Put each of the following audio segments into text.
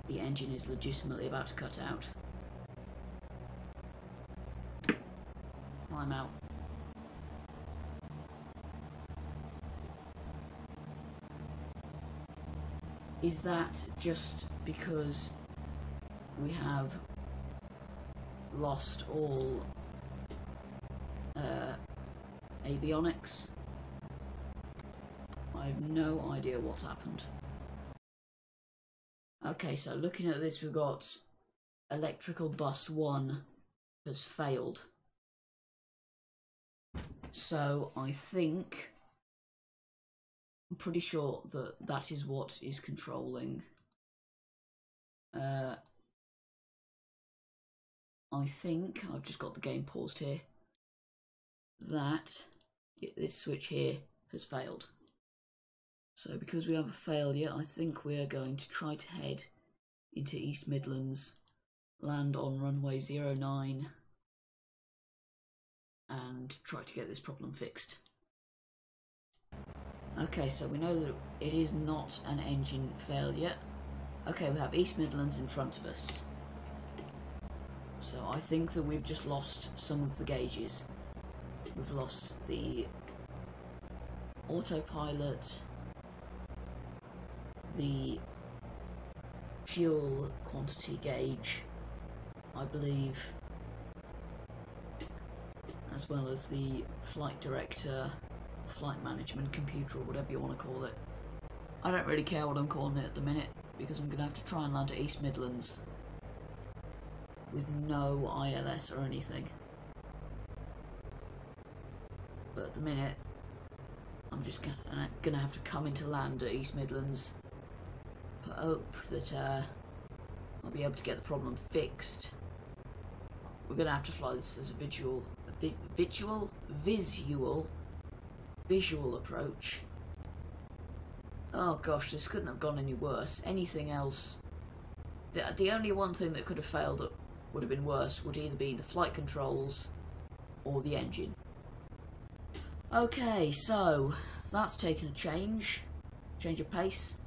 the engine is legitimately about to cut out. Climb out. Is that just because we have lost all avionics? I have no idea what's happened. Okay, so looking at this, we've got electrical bus 1 has failed. So I think, I'm pretty sure that that is what is controlling. I think, I've just got the game paused here, that this switch here has failed. So because we have a failure, I think we're going to try to head into East Midlands, land on runway 09, and try to get this problem fixed. Okay, so we know that it is not an engine failure. Okay, we have East Midlands in front of us. So I think that we've just lost some of the gauges. We've lost the autopilot, the fuel quantity gauge, I believe, as well as the flight director, flight management computer, or whatever you want to call it. I don't really care what I'm calling it at the minute, because I'm going to have to try and land at East Midlands with no ILS or anything. But at the minute, I'm just going to have to come into land at East Midlands, hope that I'll be able to get the problem fixed. We're going to have to fly this as a visual approach. Oh gosh, this couldn't have gone any worse. Anything else, the only one thing that could have failed that would have been worse would either be the flight controls or the engine. Okay, so that's taken a change of pace.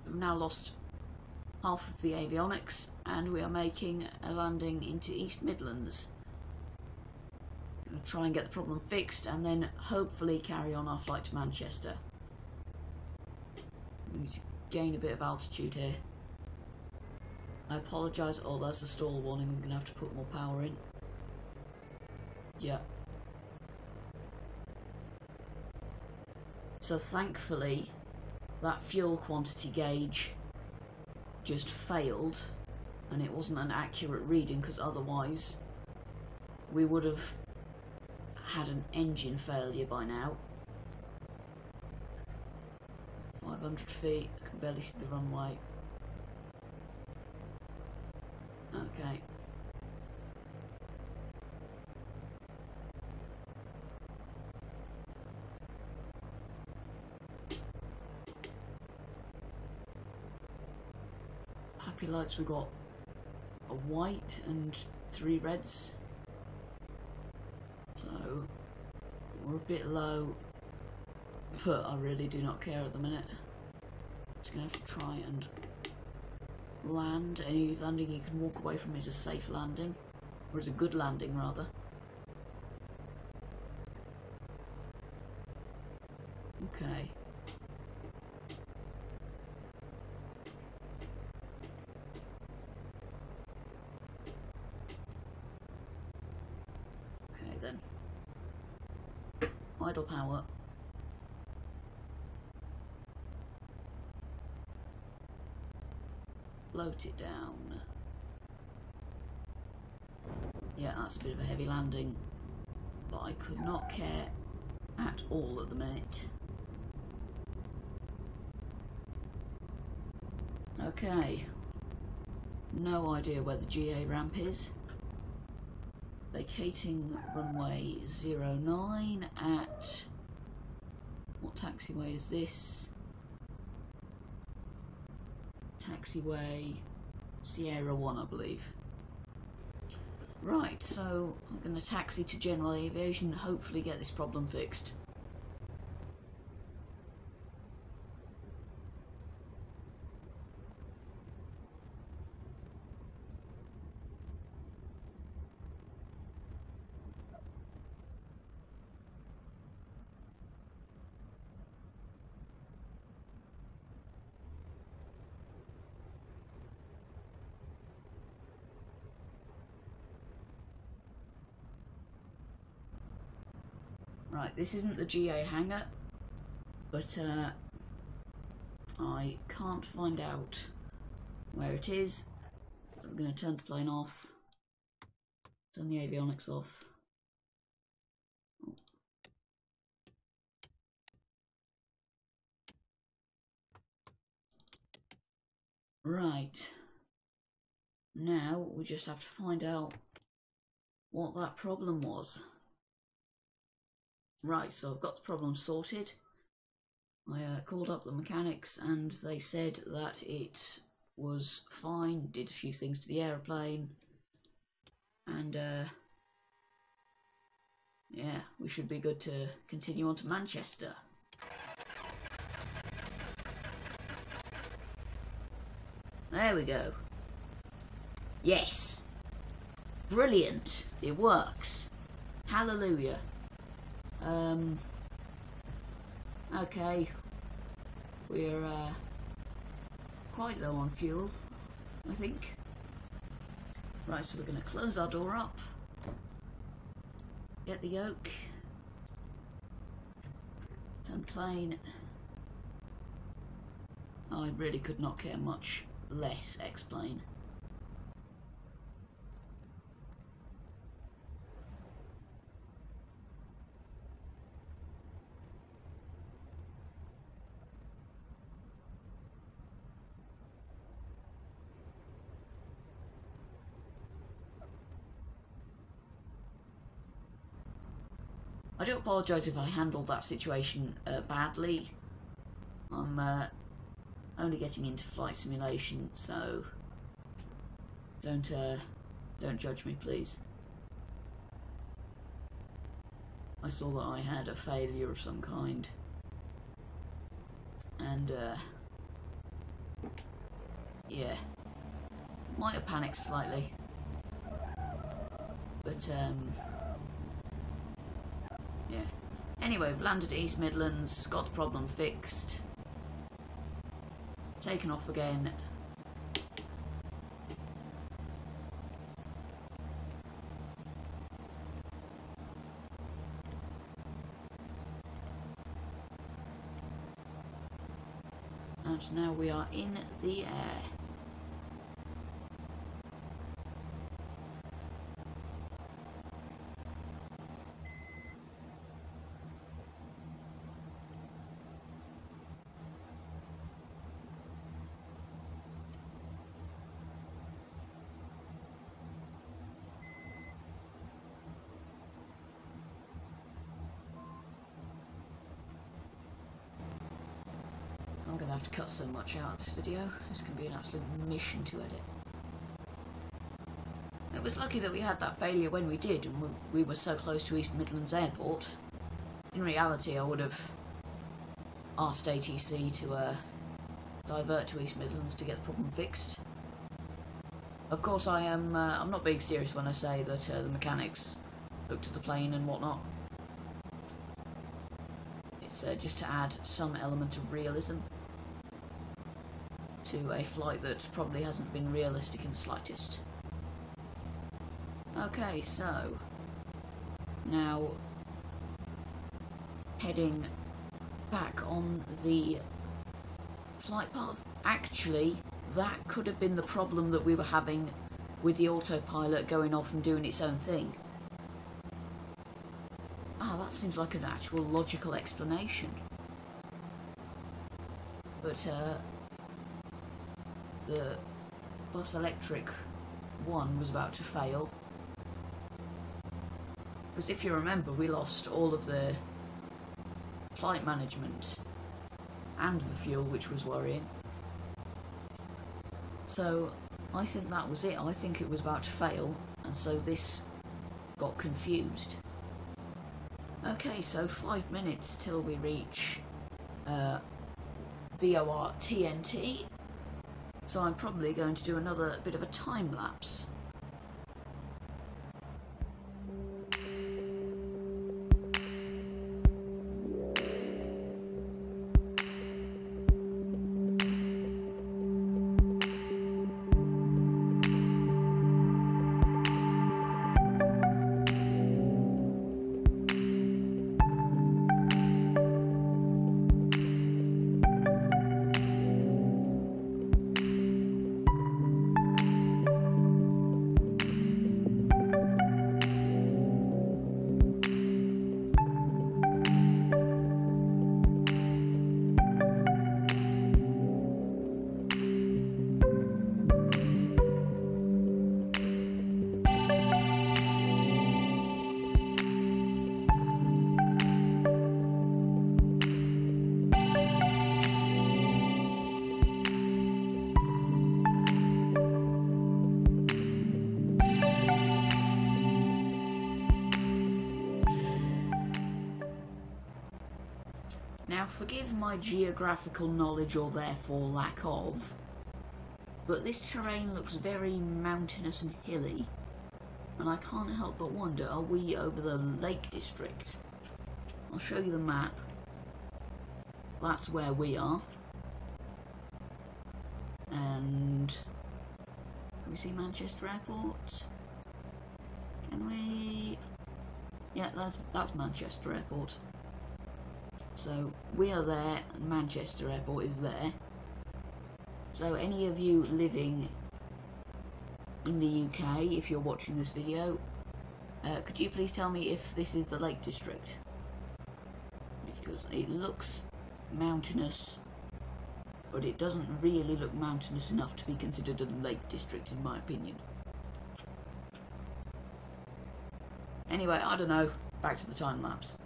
We've now lost half of the avionics and we are making a landing into East Midlands. Going to try and get the problem fixed and then hopefully carry on our flight to Manchester. We need to gain a bit of altitude here. I apologise. Oh, there's the stall warning. I'm going to have to put more power in. Yeah. So thankfully, that fuel quantity gauge just failed and it wasn't an accurate reading, because otherwise we would have had an engine failure by now. 500 feet, I can barely see the runway. Okay. Happy lights, we got a white and 3 reds. So we're a bit low, but I really do not care at the minute. Just gonna have to try and land. Any landing you can walk away from is a safe landing, or is a good landing rather. Okay. Okay then. Idle power. Float it down. Yeah, that's a bit of a heavy landing, but I could not care at all at the minute. Okay, no idea where the GA ramp is. Vacating runway 09 at, what taxiway is this? Taxiway Sierra 1, I believe. Right, so I'm going to taxi to General Aviation and hopefully get this problem fixed. Right, this isn't the GA hangar, but I can't find out where it is. I'm going to turn the plane off, turn the avionics off. Right, now we just have to find out what that problem was. Right, so I've got the problem sorted. I called up the mechanics and they said that it was fine, did a few things to the aeroplane, and yeah, we should be good to continue on to Manchester. There we go. Yes! Brilliant! It works! Hallelujah! Okay, we're quite low on fuel, I think. Right, so we're going to close our door up, get the yoke, turn plane. I really could not care much less X-plane. I do apologise if I handled that situation badly. I'm only getting into flight simulation, so don't judge me, please. I saw that I had a failure of some kind, and yeah, might have panicked slightly, but yeah. Anyway, we've landed at East Midlands, got the problem fixed, taken off again. And now we are in the air. I'm going to have to cut so much out of this video. It's going to be an absolute mission to edit. It was lucky that we had that failure when we did, and we were so close to East Midlands Airport. In reality, I would have asked ATC to divert to East Midlands to get the problem fixed. Of course, I'm not being serious when I say that the mechanics looked at the plane and whatnot. It's just to add some element of realism to a flight that probably hasn't been realistic in the slightest. Okay, so now heading back on the flight path. Actually, that could have been the problem that we were having with the autopilot going off and doing its own thing. Ah, that seems like an actual logical explanation. But the bus electric one was about to fail. Because if you remember, we lost all of the flight management and the fuel, which was worrying. So I think that was it. I think it was about to fail, and so this got confused. Okay, so 5 minutes till we reach VOR TNT. So I'm probably going to do another bit of a time lapse. Now forgive my geographical knowledge or therefore lack of, but this terrain looks very mountainous and hilly, and I can't help but wonder, are we over the Lake District? I'll show you the map. That's where we are. And can we see Manchester Airport? Can we? Yeah, that's Manchester Airport. So we are there, and Manchester Airport is there. So any of you living in the UK, if you're watching this video, could you please tell me if this is the Lake District? Because it looks mountainous, but it doesn't really look mountainous enough to be considered a Lake District in my opinion. Anyway, I don't know. Back to the time lapse.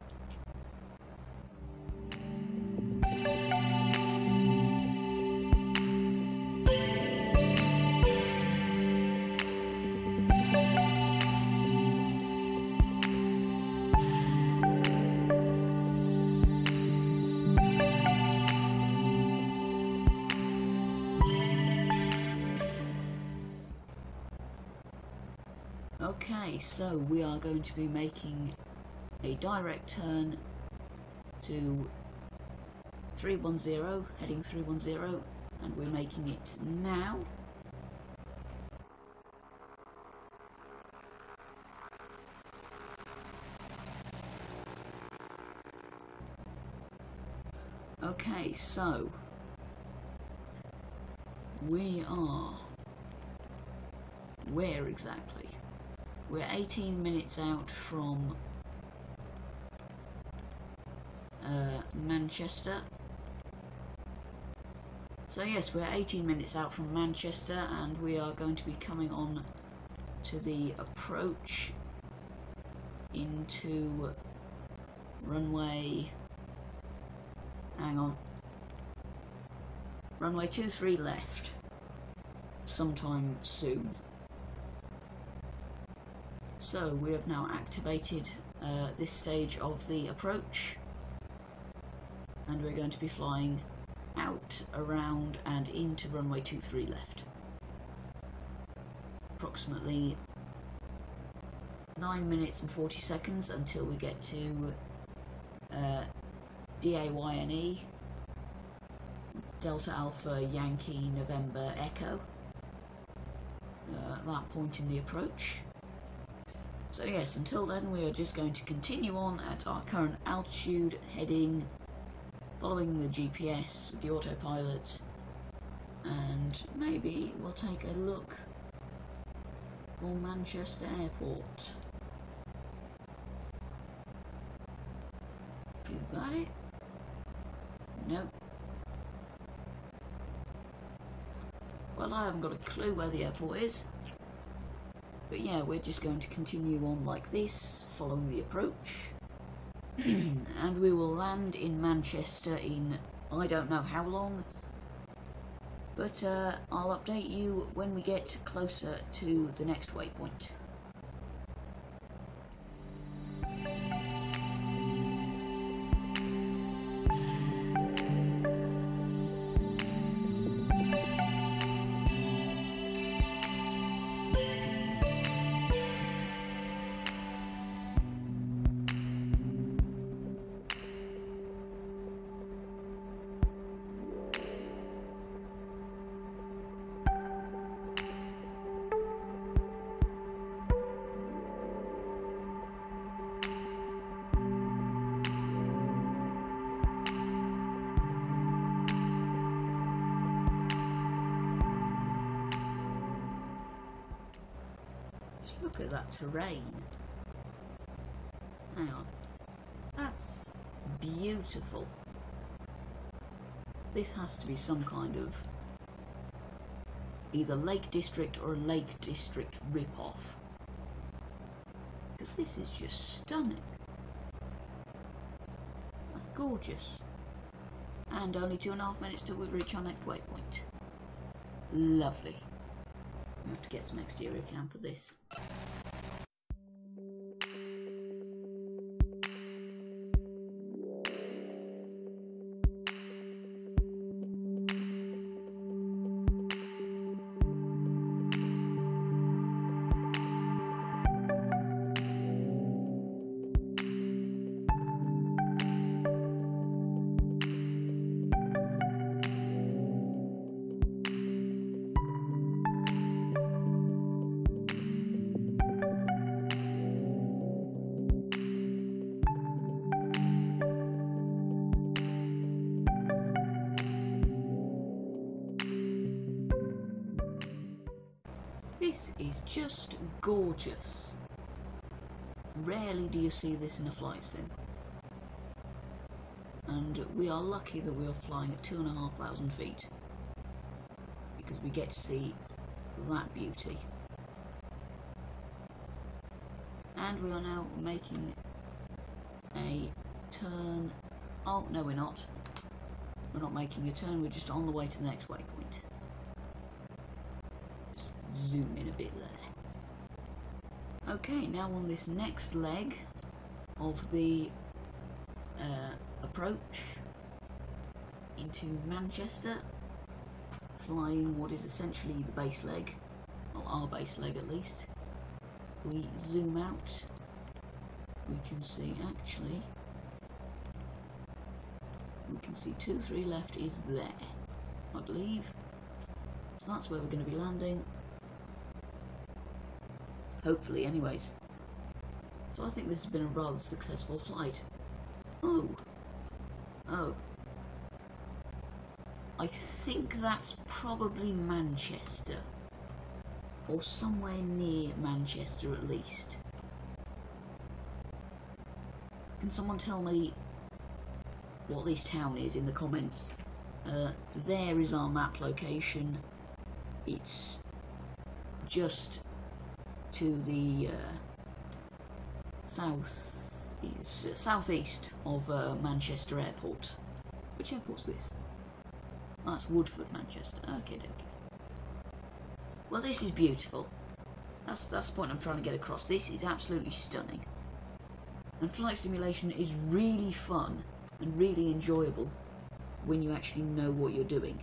Okay, so we are going to be making a direct turn to 310, heading 310, and we're making it now. Okay, so we are where exactly? We're 18 minutes out from Manchester. So yes, we're 18 minutes out from Manchester, and we are going to be coming on to the approach into runway, hang on, runway 23 left sometime soon. So we have now activated this stage of the approach, and we're going to be flying out, around and into runway 23 left. Approximately 9 minutes and 40 seconds until we get to DAYNE, Delta Alpha Yankee November Echo, at that point in the approach. So yes, until then we are just going to continue on at our current altitude, heading, following the GPS with the autopilot, and maybe we'll take a look for Manchester Airport. Is that it? Nope. Well, I haven't got a clue where the airport is. But yeah, we're just going to continue on like this, following the approach. And we will land in Manchester in I don't know how long. But I'll update you when we get closer to the next waypoint. Look at that terrain. Hang on. That's beautiful. This has to be some kind of either Lake District or a Lake District rip-off. Because this is just stunning. That's gorgeous. And only 2.5 minutes till we reach our next waypoint. Lovely. I have to get some exterior cam for this. This is just gorgeous. Rarely do you see this in a flight sim. And we are lucky that we are flying at 2,500 feet, because we get to see that beauty. And we are now making a turn. Oh, no, we're not. We're not making a turn, we're just on the way to the next waypoint. Just zoom in a bit there. Okay, now on this next leg of the approach into Manchester, flying what is essentially the base leg, well, our base leg at least. We zoom out, we can see actually, we can see 2-3 left is there, I believe. So that's where we're going to be landing. Hopefully, anyways. So I think this has been a rather successful flight. Oh. Oh. I think that's probably Manchester. Or somewhere near Manchester at least. Can someone tell me what this town is in the comments? There is our map location. It's just to the southeast of Manchester Airport. Which airport's this? Oh, that's Woodford, Manchester. Okay. Well, this is beautiful. That's the point I'm trying to get across. This is absolutely stunning. And flight simulation is really fun and really enjoyable when you actually know what you're doing.